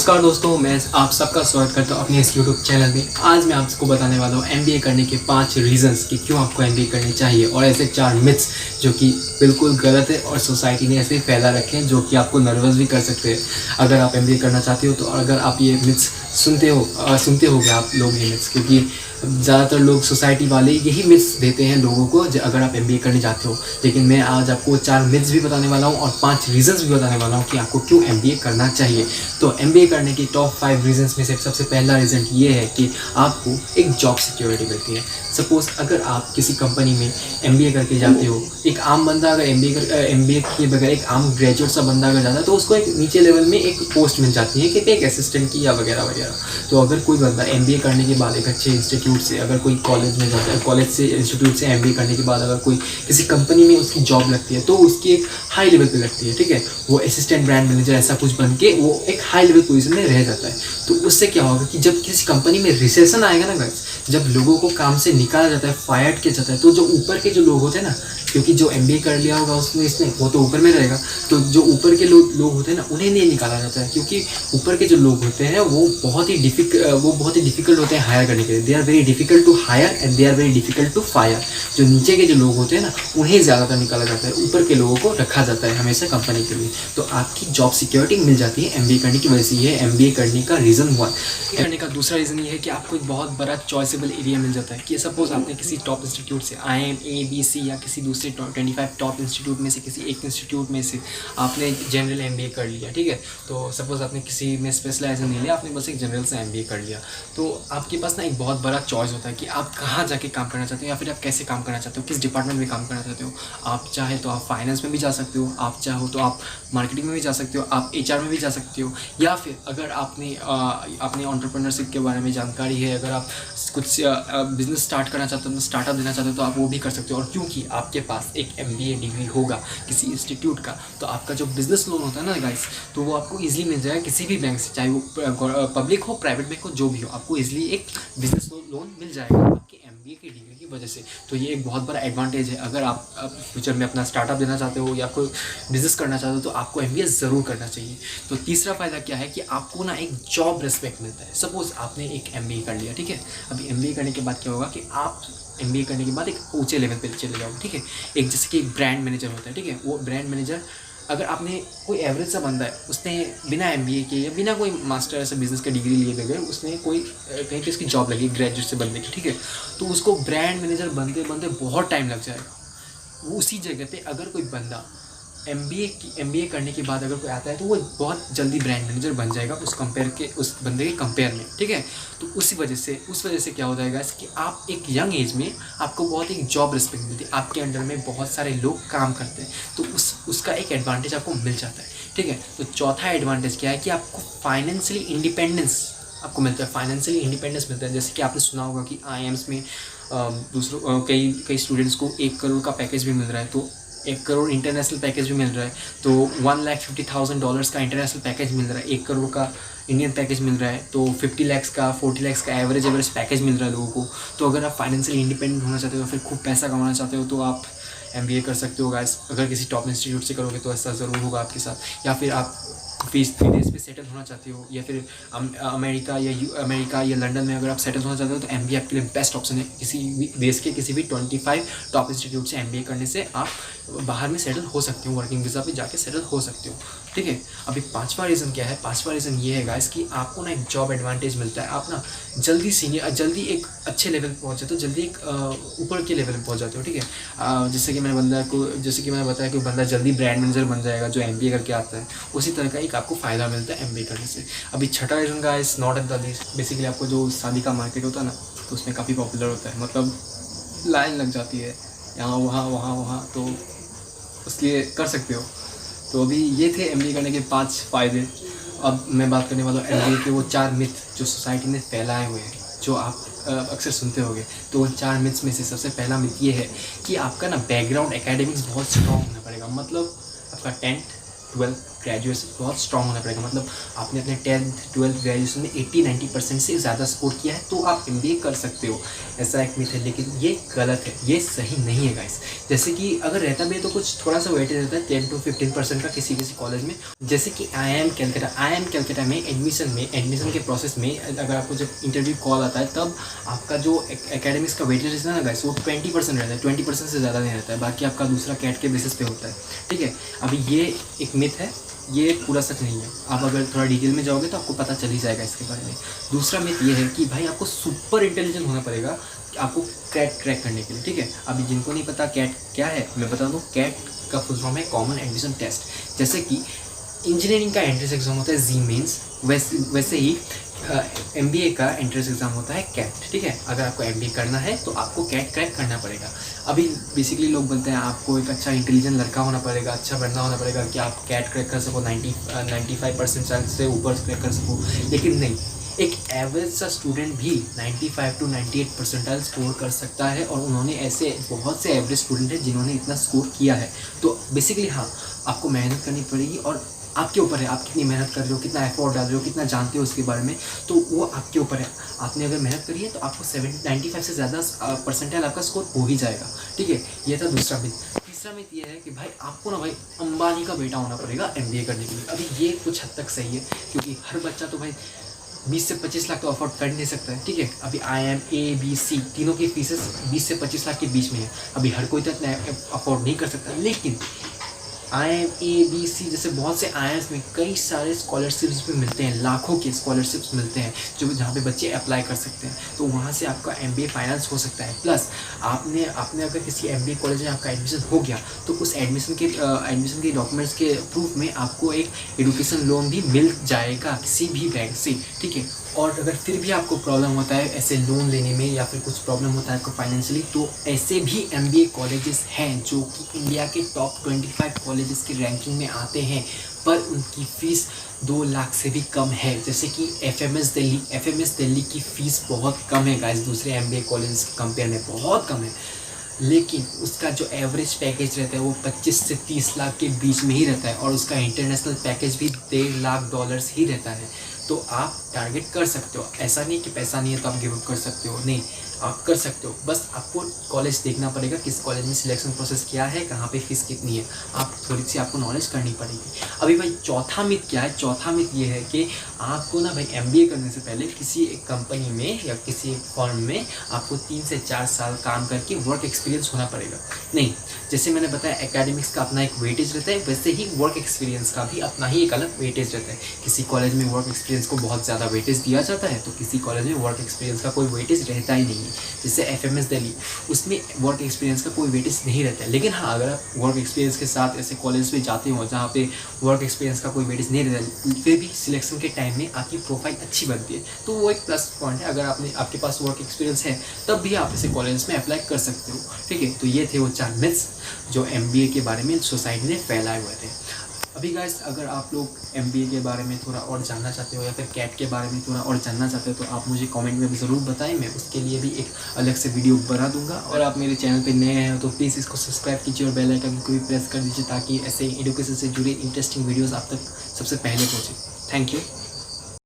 नमस्कार दोस्तों, मैं आप सबका स्वागत करता हूँ अपने इस YouTube चैनल में। आज मैं आपको बताने वाला हूँ MBA करने के 5 रीजंस कि क्यों आपको MBA करनी चाहिए और ऐसे 4 मिथ्स जो कि बिल्कुल गलत है और सोसाइटी ने ऐसे फैला रखे हैं जो कि आपको नर्वस भी कर सकते हैं अगर आप MBA करना चाहते हो। तो अगर आप ये मिथ्स सुनते होगे आप लोग ये मिथ्स, क्योंकि ज़्यादातर लोग सोसाइटी वाले यही मिथ्स देते हैं लोगों को अगर आप MBA करने जाते हो। लेकिन मैं आज आपको 4 मिथ्स भी बताने वाला हूँ और 5 रीजंस भी बताने वाला हूँ कि आपको क्यों MBA करना चाहिए। तो MBA करने की टॉप 5 रीजंस में से सबसे पहला रीज़न ये है कि आपको एक जॉब सिक्योरिटी मिलती है। सपोज़ अगर आप किसी कंपनी में MBA करके जाते हो, एक आम बंदा अगर MBA के बगैर एक आम ग्रेजुएट सा बंदा अगर जाता है तो उसको एक नीचे लेवल में एक पोस्ट मिल जाती है कि एक असिस्टेंट की या वगैरह वगैरह। तो अगर कोई बंदा MBA करने के बाद एक अच्छे इंस्टीट्यूट से, अगर कोई कॉलेज में जाता है, कॉलेज से इंस्टीट्यूट से MBA करने के बाद अगर कोई किसी कंपनी में उसकी जॉब लगती है तो उसकी एक हाई लेवल पे लगती है, ठीक है। वो असिस्टेंट ब्रांड मैनेजर ऐसा कुछ बन के वो एक हाई लेवल पोजीशन में रह जाता है। तो उससे क्या होगा कि जब किसी कंपनी में रिसेशन आएगा ना गाइस, जब लोगों को काम से निकाला जाता है, फायर किया जाता है, तो जो ऊपर के जो लोग होते हैं ना, क्योंकि जो MBA कर लिया होगा उसने इसने वो तो ऊपर में रहेगा, तो जो ऊपर के लोग होते हैं ना उन्हें नहीं निकाला जाता है, क्योंकि ऊपर के जो लोग होते हैं वो बहुत ही डिफिकल्ट होते हैं हायर करने के लिए। They are very difficult to hire and they are very difficult to fire. जो नीचे के जो लोग होते हैं ना उन्हें ज़्यादातर निकाला जाता है, ऊपर के लोगों को रखा जाता है हमेशा कंपनी के लिए। तो आपकी जॉब सिक्योरिटी मिल जाती है MBA करने की वजह से। ये MBA करने का रीज़न 1। करने का दूसरा रीज़न ये है कि आपको एक बहुत बड़ा चॉइसेबल एरिया मिल जाता है। कि सपोज आपने किसी टॉप इंस्टीट्यूट से IIM, ABC या किसी दूसरे 25 टॉप इंस्टीट्यूट में से किसी एक इंस्टीट्यूट में से आपने जनरल MBA कर लिया, ठीक है। तो सपोज आपने किसी में स्पेशलाइजेशन नहीं लिया, आपने बस एक जनरल से MBA कर लिया, तो आपके पास ना एक बहुत बड़ा चॉइस होता है कि आप कहाँ जाके काम करना चाहते हो या फिर आप कैसे काम करना चाहते हो, किस डिपार्टमेंट में काम करना चाहते हो। आप चाहे तो आप फाइनेंस में भी जा सकते हो, आप चाहो तो आप मार्केटिंग में भी जा सकते हो, आप HR में भी जा सकते हो, या फिर अगर आपने अपने एंटरप्रेन्योरशिप के बारे में जानकारी है, अगर आप कुछ बिजनेस स्टार्ट करना चाहते हो, स्टार्टअप देना चाहते हो, तो आप वो भी कर सकते हो। और क्योंकि आपके पास एक MBA डिग्री होगा किसी इंस्टीट्यूट का, तो आपका जो बिजनेस लोन होता है ना गाइस, तो वो आपको इजीली मिल जाएगा किसी भी बैंक से, चाहे वो पब्लिक हो, प्राइवेट बैंक हो, जो भी हो, आपको इजीली एक बिजनेस लोन मिल जाएगा आपके MBA की डिग्री की वजह से। तो ये एक बहुत बड़ा एडवांटेज है। अगर आप फ्यूचर में अपना स्टार्टअप देना चाहते हो या कोई बिजनेस करना चाहते हो तो आपको MBA ज़रूर करना चाहिए। तो तीसरा फ़ायदा क्या है कि आपको ना एक जॉब रिस्पेक्ट मिलता है। सपोज़ आपने एक MBA कर लिया, ठीक है। अभी MBA करने के बाद क्या होगा कि आप MBA करने के बाद एक ऊंचे लेवल पे चले जाओ, ठीक है। एक जैसे कि ब्रांड मैनेजर होता है, ठीक है। वो ब्रांड मैनेजर, अगर आपने कोई एवरेज सा बंदा है, उसने बिना MBA के या बिना कोई मास्टर ऐसा बिजनेस का डिग्री लिए बगैर उसने कोई कहीं पे उसकी जॉब लगी ग्रेजुएट से बंदे की, ठीक है, तो उसको ब्रांड मैनेजर बनते बनते बहुत टाइम लग जाएगा। वो उसी जगह पे अगर कोई बंदा MBA करने के बाद अगर कोई आता है तो वो बहुत जल्दी ब्रांड मैनेजर बन जाएगा उस बंदे के कंपेयर में, ठीक है। तो उस वजह से क्या हो जाएगा कि आप एक यंग एज में आपको बहुत एक जॉब रिस्पेक्ट मिलती है, आपके अंडर में बहुत सारे लोग काम करते हैं, तो उसका एक एडवांटेज आपको मिल जाता है, ठीक है। तो चौथा एडवांटेज क्या है कि आपको फाइनेंशियली इंडिपेंडेंस आपको मिलता है, फाइनेंशियली इंडिपेंडेंस मिलता है। जैसे कि आपने सुना होगा कि IIMs में कई स्टूडेंट्स को 1 करोड़ का पैकेज भी मिल रहा है, तो 1 करोड़ इंटरनेशनल पैकेज भी मिल रहा है, तो $1,50,000 का इंटरनेशनल पैकेज मिल रहा है, 1 करोड़ का इंडियन पैकेज मिल रहा है, तो 50 लाख का 40 लाख का एवरेज पैकेज मिल रहा है लोगों को। तो अगर आप फाइनेंशियली इंडिपेंडेंट होना चाहते हो, फिर खूब पैसा कमाना चाहते हो, तो आप MBA कर सकते हो गाइस। अगर किसी टॉप इंस्टीट्यूट से करोगे तो ऐसा ज़रूर होगा आपके साथ। या फिर आप विदेश में सेटल होना चाहते हो, या फिर अमेरिका या लंदन में अगर आप सेटल होना चाहते हो, तो MBA आपके लिए बेस्ट ऑप्शन है। किसी भी देश के किसी भी 25 टॉप इंस्टीट्यूट से MBA करने से आप बाहर में सेटल हो सकते हो, वर्किंग वीज़ा पे जाके सेटल हो सकते हो, ठीक है। अभी 5वां रीज़न क्या है? 5वां रीज़न ये है गाइस कि आपको ना एक जॉब एडवांटेज मिलता है। आप ना जल्दी एक अच्छे लेवल पर पहुँच जाते हो, जल्दी एक ऊपर के लेवल पर पहुँच जाते हो, ठीक है। जैसे कि मैंने बताया कि बंदा जल्दी ब्रांड मैनेजर बन जाएगा जो MBA करके आता है, उसी तरह का एक आपको फ़ायदा मिलता है MBA करने से। अभी छठा reason guys, not at the least, basically आपको जो शादी का मार्केट होता है ना, तो उसमें काफ़ी पॉपुलर होता है, मतलब लाइन लग जाती है यहाँ वहाँ, तो उसके कर सकते हो। तो अभी ये थे MBA करने के 5 फ़ायदे। अब मैं बात करने वाला हूँ MBA के वो 4 मिथ जो सोसाइटी ने फैलाए हुए हैं, जो आप अक्सर सुनते होंगे। तो वो 4 मिथ्स में से सबसे पहला मिथ ये है कि आपका ना बैकग्राउंड एकेडमिक्स बहुत स्ट्रॉन्ग होना पड़ेगा। मतलब आपका 10th 12th ग्रेजुएशन बहुत स्ट्रांग होना पड़ेगा, मतलब आपने अपने 10th 12th ग्रेजुएशन में 80-90% से ज़्यादा स्कोर किया है तो आप MBA कर सकते हो। ऐसा एक मिथ है, लेकिन ये गलत है, ये सही नहीं है गाइस। जैसे कि अगर रहता भी है तो कुछ थोड़ा सा वेटेज रहता है 10 to 15% का किसी कॉलेज में। जैसे कि IIM कैलकाटा में एडमिशन के प्रोसेस में अगर आपको जब इंटरव्यू कॉल आता है तब आपका जो एकेडमिक्स का वेटेज रहता है ना गाइस, वो 20% रहता है, 20% से ज़्यादा नहीं रहता है, बाकी आपका दूसरा कैट के बेसिस पे होता है। ठीक है, अभी ये एक मिथ है, ये पूरा सच नहीं है। आप अगर थोड़ा डिटेल में जाओगे तो आपको पता चल ही जाएगा इसके बारे में। दूसरा मिथ ये है कि भाई आपको सुपर इंटेलिजेंट होना पड़ेगा आपको कैट क्रैक करने के लिए। ठीक है, अभी जिनको नहीं पता कैट क्या है मैं बता दूँ, कैट का फुल फॉर्म है कॉमन एडमिशन टेस्ट। जैसे कि इंजीनियरिंग का एंट्रेंस एग्जाम होता है जी मेंस, वैसे ही MBA का एंट्रेंस एग्जाम होता है कैट। ठीक है, अगर आपको MBA करना है तो आपको कैट क्रैक करना पड़ेगा। अभी बेसिकली लोग बोलते हैं आपको एक अच्छा इंटेलिजेंट लड़का होना पड़ेगा, अच्छा बनना होना पड़ेगा कि आप कैट क्रैक कर सको, 95% चांस से ऊपर क्रैक कर सको, लेकिन नहीं, एक एवरेज सा स्टूडेंट भी 95 to 98 परसेंटाइल स्कोर कर सकता है, और उन्होंने ऐसे बहुत से एवरेज स्टूडेंट हैं जिन्होंने इतना स्कोर किया है। तो बेसिकली हाँ, आपको मेहनत करनी पड़ेगी और आपके ऊपर है आप कितनी मेहनत कर रहे हो, कितना एफर्ट डाल रहे हो, कितना जानते हो उसके बारे में, तो वो आपके ऊपर है। आपने अगर मेहनत करी है तो आपको 95 से ज़्यादा परसेंटाइल आपका स्कोर हो ही जाएगा। ठीक है, ये था दूसरा मिथ। तीसरा मिथ ये है कि भाई आपको ना भाई अंबानी का बेटा होना पड़ेगा MBA करने के लिए। अभी ये कुछ हद तक सही है, क्योंकि हर बच्चा तो भाई 20 से 25 लाख तो अफोर्ड कर नहीं सकता है। ठीक है, अभी IIM ABC तीनों की फीसेस 20 से 25 लाख के बीच में है। अभी हर कोई तो इतना अफोर्ड नहीं कर सकता, लेकिन IIM ABC जैसे बहुत से IIMs में कई सारे स्कॉलरशिप्स भी मिलते हैं, लाखों के स्कॉलरशिप्स मिलते हैं जो जहाँ पे बच्चे अप्लाई कर सकते हैं, तो वहाँ से आपका MBA फाइनेंस हो सकता है। प्लस आपने अगर किसी MBA कॉलेज में आपका एडमिशन हो गया तो उस एडमिशन के डॉक्यूमेंट्स के प्रूफ में आपको एक एजुकेशन लोन भी मिल जाएगा किसी भी बैंक से। ठीक है, और अगर फिर भी आपको प्रॉब्लम होता है ऐसे लोन लेने में या फिर कुछ प्रॉब्लम होता है आपको फाइनेंशियली, तो ऐसे भी MBA कॉलेजेस हैं जो कि इंडिया के टॉप 25 कॉलेजेस की रैंकिंग में आते हैं, पर उनकी फ़ीस 2 लाख से भी कम है। जैसे कि FMS दिल्ली की फ़ीस बहुत कम है गाइस, दूसरे MBA कॉलेज के कंपेयर में बहुत कम है, लेकिन उसका जो एवरेज पैकेज रहता है वो 25 से 30 लाख के बीच में ही रहता है, और उसका इंटरनेशनल पैकेज भी $1.5 लाख ही रहता है। तो आप टारगेट कर सकते हो, ऐसा नहीं कि पैसा नहीं है तो आप गिव अप कर सकते हो, नहीं, आप कर सकते हो। बस आपको कॉलेज देखना पड़ेगा, किस कॉलेज में सिलेक्शन प्रोसेस क्या है, कहाँ पे फीस कितनी है, आप थोड़ी सी आपको नॉलेज करनी पड़ेगी। अभी भाई चौथा मिथ क्या है, चौथा मिथ ये है कि आपको ना भाई MBA करने से पहले किसी एक कंपनी में या किसी एक फर्म में आपको 3 से 4 साल काम करके वर्क एक्सपीरियंस होना पड़ेगा। नहीं, जैसे मैंने बताया एकेडमिक्स का अपना एक वेटेज रहता है, वैसे ही वर्क एक्सपीरियंस का भी अपना ही एक अलग वेटेज रहता है। किसी कॉलेज में वर्क एक्सपीरियंस को बहुत ज़्यादा वेटेज दिया जाता है, तो किसी कॉलेज में वर्क एक्सपीरियंस का कोई वेटेज रहता ही नहीं है। जैसे FMS दिल्ली, उसमें वर्क एक्सपीरियंस का कोई वेटेज नहीं रहता है। लेकिन हाँ, अगर आप वर्क एक्सपीरियंस के साथ ऐसे कॉलेज में जाते हो जहाँ पे वर्क एक्सपीरियंस का कोई वेटेज नहीं रहता है, फिर भी सिलेक्शन के टाइम में आपकी प्रोफाइल अच्छी बनती है, तो वो एक प्लस पॉइंट है। अगर आपके पास वर्क एक्सपीरियंस है तब भी आप ऐसे कॉलेज में अप्लाई कर सकते हो। ठीक है, तो ये थे वो 4 मिथ्स जो MBA के बारे में सोसाइटी ने फैलाए हुए थे। अभी गाइस, अगर आप लोग MBA के बारे में थोड़ा और जानना चाहते हो या फिर कैट के बारे में थोड़ा और जानना चाहते हो तो आप मुझे कमेंट में ज़रूर बताएं, मैं उसके लिए भी एक अलग से वीडियो बना दूंगा। और आप मेरे चैनल पे नए हैं तो प्लीज़ इसको सब्सक्राइब कीजिए और बेल आइकन को भी प्रेस कर दीजिए ताकि ऐसे एजुकेशन से जुड़े इंटरेस्टिंग वीडियोज़ आप तक सबसे पहले पहुँचे। Thank you.